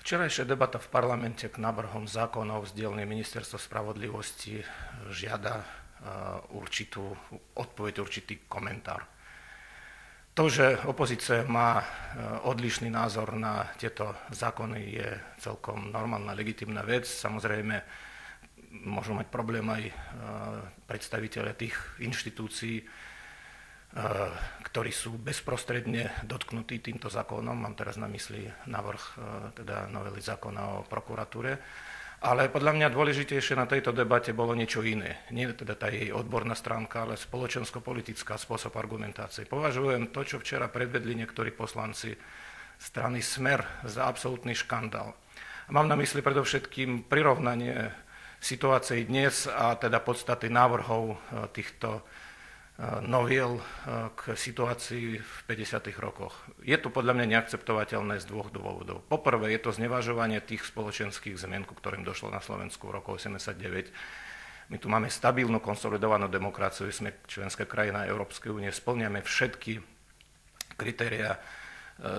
Včerajšia debata v parlamente k návrhom zákonov z dielne Ministerstva spravodlivosti žiada určitú odpoveď, určitý komentár. To, že opozícia má odlišný názor na tieto zákony, je celkom normálna, legitímna vec. Samozrejme, môžu mať problém aj predstavitelia tých inštitúcií, ktorí sú bezprostredne dotknutí týmto zákonom. Mám teraz na mysli návrh teda novely zákona o prokuratúre. Ale podľa mňa dôležitejšie na tejto debate bolo niečo iné. Nie teda tá jej odborná stránka, ale spoločensko-politická spôsob argumentácie. Považujem to, čo včera predvedli niektorí poslanci strany Smer, za absolútny škandál. A mám na mysli predovšetkým prirovnanie situácií dnes a teda podstaty návrhov týchto noviel k situácii v 50. rokoch. Je to podľa mňa neakceptovateľné z dvoch dôvodov. Poprvé je to znevažovanie tých spoločenských zmien, ku ktorým došlo na Slovensku v roku 1989. My tu máme stabilnú, konsolidovanú demokraciu, sme členská krajina Európskej únie, spĺňame všetky kritériá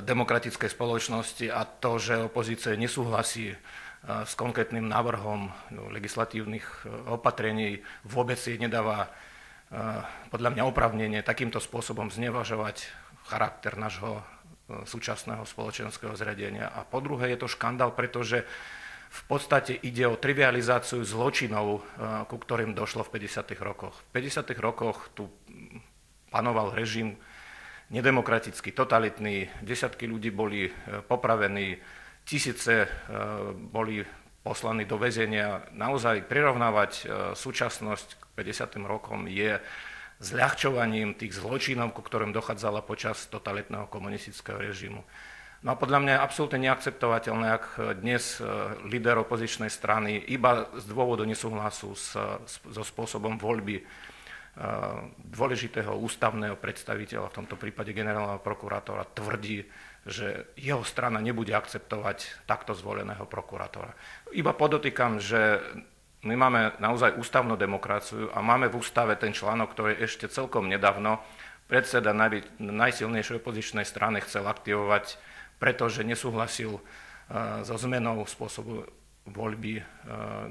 demokratickej spoločnosti a to, že opozícia nesúhlasí s konkrétnym návrhom legislatívnych opatrení, vôbec jej nedáva podľa mňa oprávnenie takýmto spôsobom znevažovať charakter nášho súčasného spoločenského zriadenia. A po druhé je to škandál, pretože v podstate ide o trivializáciu zločinov, ku ktorým došlo v 50. rokoch. V 50. rokoch tu panoval režim nedemokratický, totalitný, desiatky ľudí boli popravení, tisíce boli poslaní do väzenia. Naozaj prirovnávať súčasnosť k 50. rokom je zľahčovaním tých zločinov, ku ktorým dochádzala počas totalitného komunistického režimu. No a podľa mňa je absolútne neakceptovateľné, ak dnes líder opozičnej strany iba z dôvodu nesúhlasu so spôsobom voľby dôležitého ústavného predstaviteľa, v tomto prípade generálneho prokurátora, tvrdí, že jeho strana nebude akceptovať takto zvoleného prokurátora. Iba podotýkam, že my máme naozaj ústavnú demokraciu a máme v ústave ten článok, ktorý ešte celkom nedávno predseda najsilnejšej opozičnej strany chcel aktivovať, pretože nesúhlasil so zmenou spôsobu voľby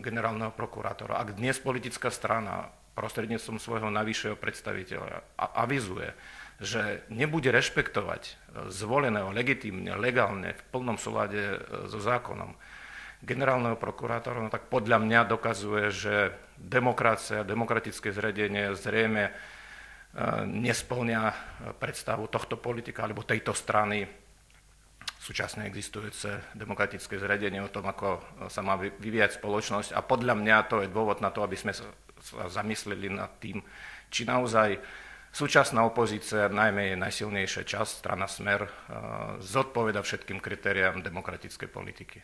generálneho prokurátora. Ak dnes politická strana prostredníctvom svojho najvyššieho predstaviteľa avizuje, že nebude rešpektovať zvoleného, legitímne, legálne, v plnom súlade so zákonom generálneho prokurátora, no tak podľa mňa dokazuje, že demokracia, demokratické zriadenie zrejme nespĺňa predstavu tohto politika alebo tejto strany súčasne existujúce demokratické zriadenie o tom, ako sa má vyvíjať spoločnosť. A podľa mňa to je dôvod na to, aby sme sa zamysleli nad tým, či naozaj súčasná opozícia, najmä je najsilnejšia časť, strana Smer, zodpovedá všetkým kritériám demokratickej politiky.